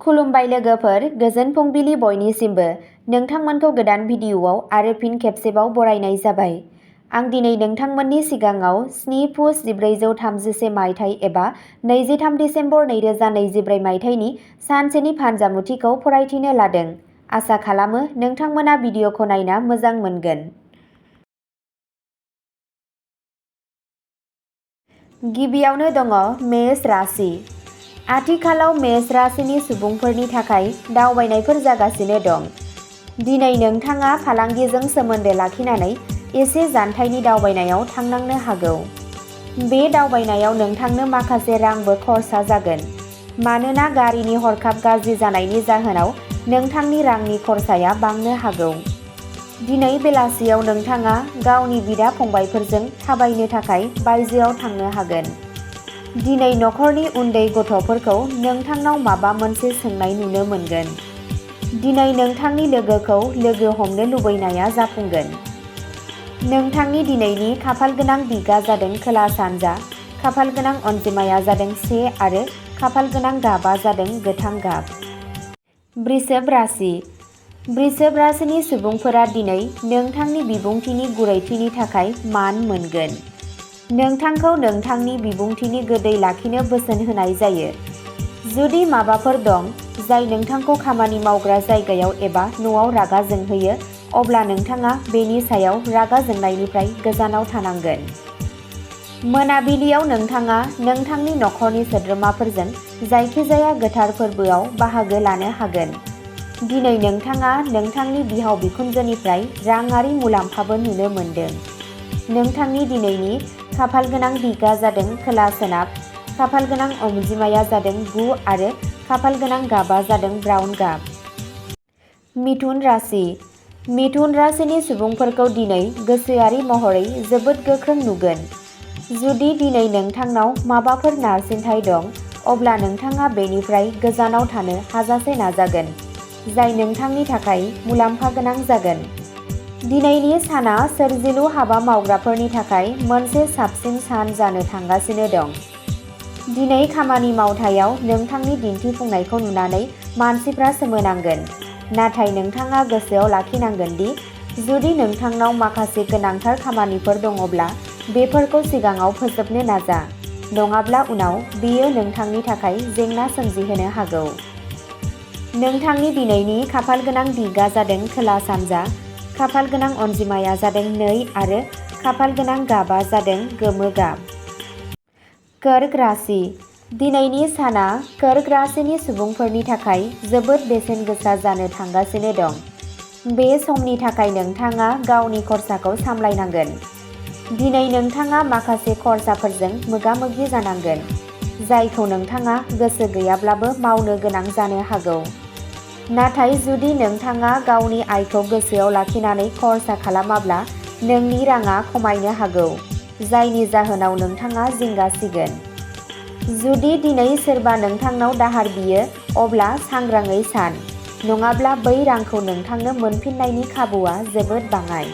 खुलुमबाय लोगोफोर, गोजोन फुंबिलि बयनिसिमबो। नोंथांमोनखौ गोदान भिडिअ'आव आरो फिन खेबसेबाव बरायनाय जाबाय। आं दिनै नोंथांमोननि सिगाङाव 7 पुस 1431 मायथाइ एबा 23 दिसेम्बर 2024 मायथाइनि सानसेनि फानजामुथिखौ फरायथिनो लादों। आसा खालामो नोंथांमोना भिडिअ'खौ नायना मोजां मोनगोन। गिबियावनो दङ मेष राशि। आथिखालाव मेष राशिनि सुबुंफोरनि थाखाय दावबायनायफोर जागासिनो दं। दिनै नोंथाङा फालांगिजों सोमोन्दो लाखिनानै एसे जानथायनि दावबायनायाव थांनांनो हागौ। बे दावबायनायाव नोंथांनो माखासे रांबो खरसा जागोन। मानोना गारिनि हरखाब गाज्रि जानायनि जाहोनाव नोंथांनि रांनि खरसाया बांनो हागौ। दिनै बेलासियाव नोंथाङा गावनि बिदा-फंबायफोरजों थाबायनो थाखाय बायजोआव थांनो हागोन। दिनै नखरनि उन्दै गथ'फोरखौ नोंथांनाव माबा मोनसे सोंनाय नुनो मोनगोन। दिनै नोंथांनि लोगोखौ लोगो हमनो लुबैनाया जाफुंगोन। नोंथांनि दिनैनि खाफालगोनां दिगा जादों खोला-सानजा, खाफालगोनां अनजिमाया जादों 1 आरो खाफालगोनां गाबा जादों गोथां गाब। वृषभ राशि। वृषभ राशिनि सुबुंफोरा दिनै नोंथांनि बिबुंथिनि गुरैथिनि थाखाय मान मोनगोन। नोंथांखौ नोंथांनि बिबुंथिनि गोदै लाखिनो बोसोन होनाय जायो। जुदि माबाफोर दं जाय नोंथांखौ खामानि मावग्रा जायगायाव एबा न'आव रागा जोंहोयो, अब्ला नोंथाङा बेनि सायाव रागा जोंनायनिफ्राय गोजानाव थानांगोन। मोनाबिलियाव नोंथाङा नोंथांनि नखरनि सोद्रोमाफोरजों जायखिजाया गोथार फोरबोआव बाहागो लानो हागोन। दिनै नोंथाङा नोंथांनि बिहाव-बिखुनजोनिफ्राय राङारि मुलाम्फाबो नुनो मोनदों। नोंथांनि दिनैनि खाफालगोनां दिगा जादों खोला-सोनाब, खाफालगोनां अनजिमाया जादों 9 आरो खाफालगोनां गाबा जादों ब्राउन गाब। मिथुन राशि। मिथुन राशिनि सुबुंफोरखौ दिनै गोसोआरि महरै जोबोद गोख्रों नुगोन। जुदि दिनै नोंथांनाव माबाफोर नारसिनथाय दं, अब्ला नोंथाङा बेनिफ्राय गोजानाव थानो हाजासे नाजागोन, जाय नोंथांनि थाखाय मुलाम्फा गोनां जागोन। दिनैनि साना सोरजिलु हाबा मावग्राफोरनि थाखाय मोनसे साबसिन सान जानो थांगासिनो दं। दिनै खामानि मावथायाव नोंथांनि दिन्थिफुंनायखौ नुनानै मानसिफ्रा सोमोनांगोन। नाथाय नोंथाङा गोसोआव लाखिनांगोन दि जुदि नोंथांनाव माखासे गोनांथार खामानिफोर दङब्ला बेफोरखौ सिगाङाव फोजोबनो नाजा, नङाब्ला उनाव बेयो नोंथांनि थाखाय जेंना सोमजिहोनो हागौ। नोंथांनि दिनैनि खाफालगोनां दिगा जादों खोला-सानजा, खाफालगोनां अनजिमाया जादों 2 आरो खाफालगोनां गाबा जादों गोमो गाब। कर्क राशि। दिनैनि साना कर्क राशिनि सुबुंफोरनि थाखाय जोबोद बेसेन गोसा जानो थांगासिनो दं। बे समनि थाखाय नोंथाङा गावनि खरसाखौ सामलायनांगोन। दिनै नोंथाङा माखासे खर्साफोरजों मोगा-मोगि जानांगोन, जायखौ नोंथाङा गोसो गैयाब्लाबो मावनो गोनां जानो हागौ। नाथाय जुदि नोंथाङा गावनि आयखौ गोसोआव लाखिनानै खर्सा खालामाब्ला नोंनि राङा खमायनो हागौ, जायनि जाहोनाव नोंथाङा जिंगा सिगोन। जुदि दिनै सोरबा नोंथांनाव दाहार बियो, अब्ला सांग्राङै सान, नङाब्ला बै रांखौ नोंथांनो मोनफिननायनि खाबुआ जोबोद बाङाइ।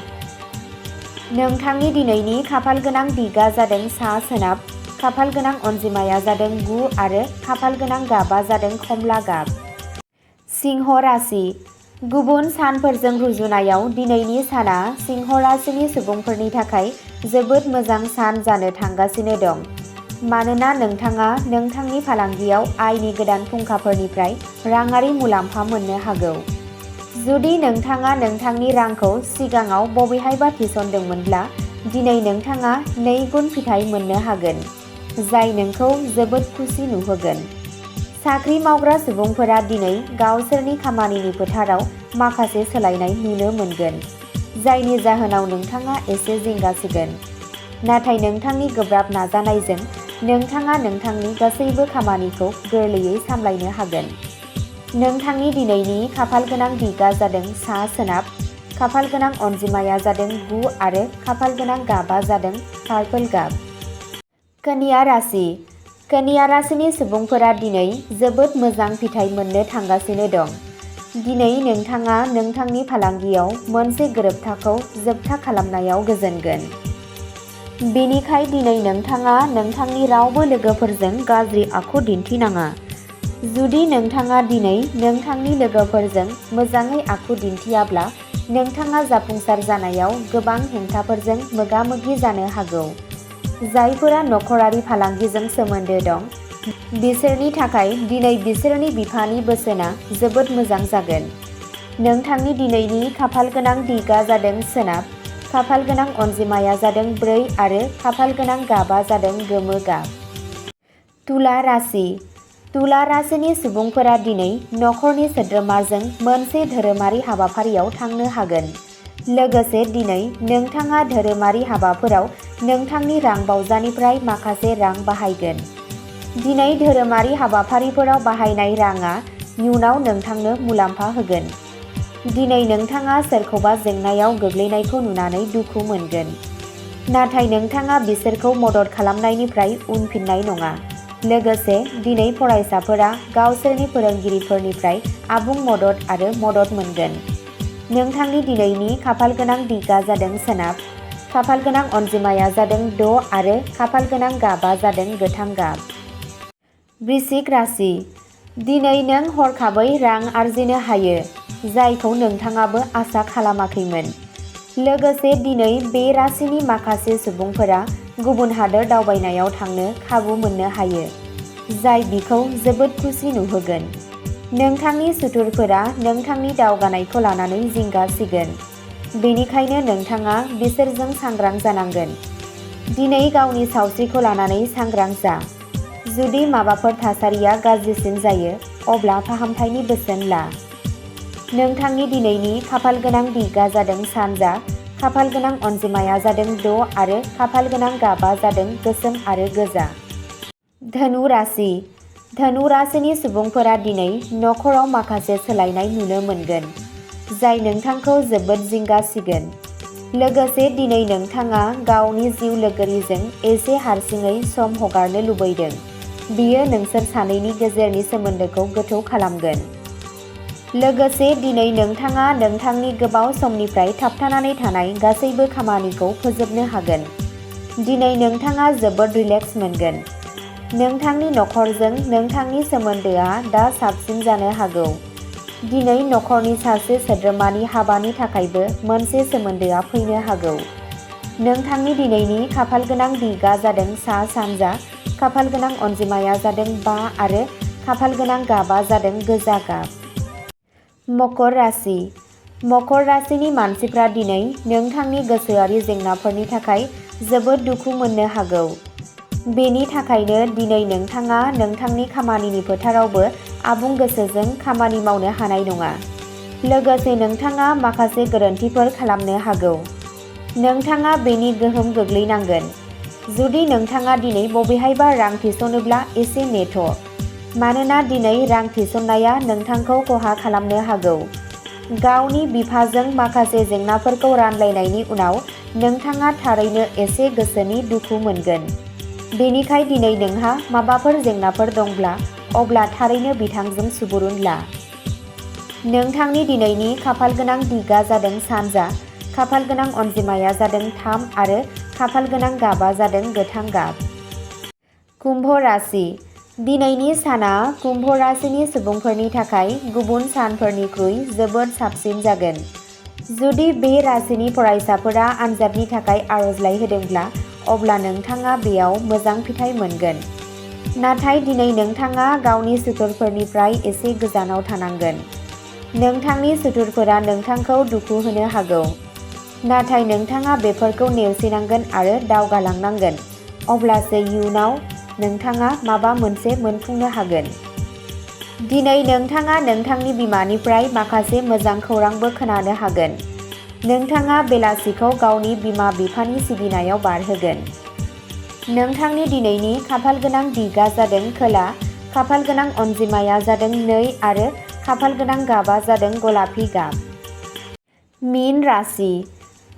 नोंथांनि दिनैनि खाफालगोनां दिगा जादों सा-सोनाब, खाफालगोनां अनजिमाया जादों 9 आरो खाफालगोनां गाबा जादों खमला गाब। सिंह राशि। गुबुन सानफोरजों रुजुनायाव दिनैनि साना सिंह राशिनि सुबुंफोरनि थाखाय जोबोद मोजां सान जानो थांगासिनो दं। मानोना नोंथाङा नोंथांनि फालांगियाव आयनि गोदान फुंखाफोरनिफ्राय राङारि मुलाम्फा मोननो हागौ। जुदि नोंथाङा नोंथांनि रांखौ सिगाङाव बबेहायबा थिसनदोंमोनब्ला, दिनै नोंथाङा 2 गुन फिथाइ मोननो हागोन, जाय नोंखौ जोबोद खुसि नुहोगोन। साख्रि मावग्रा सुबुंफोरा दिनै गावसोरनि खामानिनि फोथाराव माखासे सोलायनाय नुनो मोनगोन, जायनि जाहोनाव नोंथाङा एसे जिंगासिगोन। नाथाय नोंथांनि गोब्राब नाजानायजों नोंथाङा नोंथांनि गासैबो खामानिखौ गोरलैयै सामलायनो हागोन। नोंथांनि दिनैनि खाफालगोनां दिगा जादों सा-सोनाब, खाफालगोनां अनजिमाया जादों 9 आरो खाफालगोनां गाबा जादों पार्पल गाब। कन्या राशि। कन्या राशिनि सुबुंफोरा दिनै जोबोद मोजां फिथाइ मोननो थांगासिनो दं। दिनै नोंथाङा नोंथांनि फालांगियाव मोनसे गोरोबथाखौ जोबथा खालामनायाव गोजोनगोन। बेनिखाय दिनै नोंथाङा नोंथांनि रावबो लोगोफोरजों गाज्रि आखु दिन्थिनाङा। जुदि नोंथाङा दिनै नोंथांनि लोगोफोरजों मोजाङै आखु दिन्थियाब्ला नोंथाङा जाफुंसार जानायाव गोबां हेंथाफोरजों मोगा-मोगि जानो हागौ। जायफोरा नखरारि फालांगिजों सोमोन्दो दं, बिसोरनि थाखाय दिनै बिसोरनि बिफानि बोसोना जोबोद मोजां जागोन। नोंथांनि दिनैनि खाफालगोनां दिगा जादों सोनाब, खाफालगोनां अनजिमाया जादों 4 आरो खाफालगोनां गाबा जादों गोमो गाब। तुला राशि। तुला राशिनि सुबुंफोरा दिनै नखरनि सोद्रोमाजों मोनसे धोरोमारि हाबाफारियाव थांनो हागोन। लोगोसे दिनै नोंथाङा धोरोमारि हाबाफोराव नोंथांनि रां बावजानिफ्राय माखासे रां बाहायगोन। दिनै धोरोमारि हाबाफारिफोराव बाहायनाय राङा इयुनाव नोंथांनो मुलाम्फा होगोन। दिनै नोंथाङा सोरखौबा जेंनायाव गोग्लैनायखौ नुनानै दुखु मोनगोन। नाथाय नोंथाङा बिसोरखौ मदद खालामनायनिफ्राय उनफिननाय नङा। लोगोसे दिनै फरायसाफोरा गावसोरनि फोरोंगिरिफोरनिफ्राय आबुं मदद आरो मदद मोनगोन। नोंथांनि दिनैनि खाफालगोनां दिगा जादों सोनाब, खाफालगोनां अनजिमाया जादों 6 आरो खाफालगोनां गाबा जादों गोथां गाब। वृश्चिक राशि। दिनै नों हरखाबै रां आरजिनो हायो, जायखौ नोंथाङाबो आसा खालामाखैमोन। लोगोसे दिनै बे राशिनि माखासे सुबुंफोरा गुबुन हादोर दावबायनायाव थांनो खाबु मोननो हायो, जाय बिखौ जोबोद खुसि नुहोगोन। नोंथांनि सुथुरफोरा नोंथांनि दावगानायखौ लानानै जिंगा सिगोन। बेनिखायनो नोंथाङा बिसोरजों सांग्रां जानांगोन। दिनै गावनि सावस्रिखौ लानानै सांग्रां जा। जुदि माबाफोर थासारिया गाज्रिसिन जायो, अब्ला फाहामथायनि बोसोन ला। नोंथांनि दिनैनि खाफालगोनां दिगा जादों सानजा, खाफालगोनां अनजिमाया जादों 6 आरो खाफालगोनां गाबा जादों गोसोम आरो गोजा। धनु राशि। धनु राशिनि सुबुंफोरा दिनै नखराव माखासे सोलायनाय नुनो मोनगोन, जाय नोंथांखौ जोबोद जिंगा सिगोन। लोगोसे दिनै नोंथाङा गावनि जिउ लोगोरिजों एसे हारसिङै सम हगारनो लुबैदों। बियो नोंसोर सानैनि गेजेरनि सोमोन्दोखौ गोथौ खालामगोन। लोगोसे दिनै नोंथाङा नोंथांनि गोबाव समनिफ्राय थाबथानानै थानाय गासैबो खामानिखौ फोजोबनो हागोन। दिनै नोंथाङा जोबोद रिलेक्स मोनगोन। नोंथांनि नखरजों नोंथांनि सोमोन्दोआ दा साबसिन जानो हागौ। दिनै नखरनि सासे सोद्रोमानि हाबानि थाखायबो मोनसे सोमोन्दोआ फैनो हागौ। नोंथांनि दिनैनि खाफालगोनां दिगा जादों सा-सानजा, खाफालगोनां अनजिमाया जादों 5 आरो खाफालगोनां गाबा जादों गोजा गाब। मकर राशि। मकर राशिनि मानसिफ्रा दिनै नोंथांनि गोसोआरि जेंनाफोरनि थाखाय जोबोद दुखु मोननो हागौ। बेनि थाखायनो दिनै नोंथाङा नोंथांनि खामानिनि फोथारावबो आबुं गोसोजों खामानि मावनो हानाय नङा। लोगोसे नोंथाङा माखासे गोरोन्थिफोर खालामनो हागौ। नोंथाङा बेनि गोहोम गोग्लैनांगोन। जुदि नोंथाङा दिनै बबेहायबा रां थिसनोब्ला एसे नेथ', मानोना दिनै रां थिसननाया नोंथांखौ खहा खालामनो हागौ। गावनि बिफाजों माखासे जेंनाफोरखौ रानलायनायनि उनाव नोंथाङा थारैनो एसे गोसोनि दुखु मोनगोन। बेनिखाय दिनै नोंहा माबाफोर जेंनाफोर दंब्ला, अब्ला थारैनो बिथांजों सुबुरुन ला। नोंथांनि दिनैनि खाफालगोनां दिगा जादों सानजा, खाफालगोनां अनजिमाया जादों 3 आरो खाफालगोनां गाबा जादों गोथां गाब। कुम्भ राशि। दिनैनि साना कुम्भ राशिनि सुबुंफोरनि थाखाय गुबुन सानफोरनिख्रुइ जोबोद साबसिन जागोन। जुदि बे राशिनि फरायसाफोरा आनजादनि थाखाय आर'जलाइ होदोंब्ला, अब्ला नोंथाङा बेयाव मोजां फिथाय मोनगोन। नाथाय दिनै नोंथाङा गावनि सुथुरफोरनिफ्राय एसे गोजानाव थानांगोन। नोंथांनि सुथुरफोरा नोंथांखौ दुखु होनो हागौ। नाथाय नोंथाङा बेफोरखौ नेवसिनांगोन आरो दावगालांनांगोन, अब्लासो इयुनाव नोंथाङा माबा मोनसे मोनफुंनो हागोन। दिनै नोंथाङा नोंथांनि बिमानिफ्राय माखासे मोजां खौरांबो खोनानो हागोन। नोंथाङा बेलासिखौ गावनि बिमा-बिफानि सिबिनायाव बारहोगोन। नोंथांनि दिनैनि खाफालगोनां दिगा जादों खोला, खाफालगोनां अनजिमाया जादों 2 आरो खाफालगोनां गाबा जादों गलापि गाब। मीन राशि।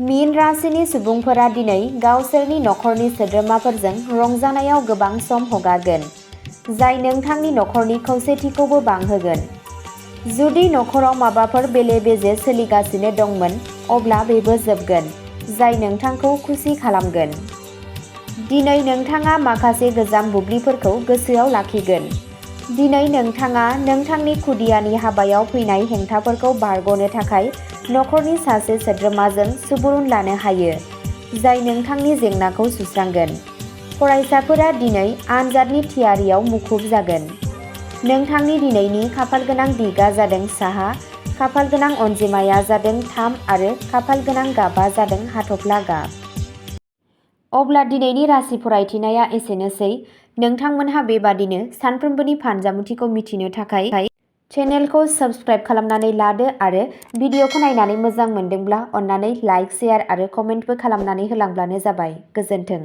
मीन राशिनि सुबुंफोरा दिनै गावसोरनि नखरनि सोद्रोमाफोरजों रंजानायाव गोबां सम हगारगोन, जाय नोंथांनि नखरनि खौसेथिखौबो बांहोगोन। जुदि नखराव माबाफोर बेले-बेजे सोलिगासिनो दंमोन, अब्ला बेबो जोबगोन, जाय नोंथांखौ खुसि खालामगोन। दिनै नोंथाङा माखासे गोजाम बुब्लिफोरखौ गोसोआव लाखिगोन। दिनै नोंथाङा नोंथांनि खुदियानि हाबायाव फैनाय हेंथाफोरखौ बारग'नो थाखाय नखरनि सासे सोद्रोमाजों सुबुरुन लानो हायो, जाय नोंथांनि जेंनाखौ सुस्रांगोन। फरायसाफोरा दिनै आनजादनि थियारियाव मुखुब जागोन। नोंथांनि दिनैनि खाफालगोनां दिगआ जादों साहा, खाफालगोनां अनजिमाया जादों 3 आरो खाफालगोनां गाबआ जादों हाथफ्ला गाब। अब्ला दिनैनि राशि फरायथिनाया एसेनोसै। नोंथांमोनहा बेबादिनो सानफ्रोमबोनि फानजामुथिखौ मिथिनो थाखाय चेनेलखौ साबस्क्राइब खालामनानै लादो आरो भिडिअखौ नायनानै मोजां मोनदोंब्ला अन्नानै लाइक, शेयार आरो कमेन्टबो खालामनानै होलांब्लानो जाबाय। गोजोन्थों।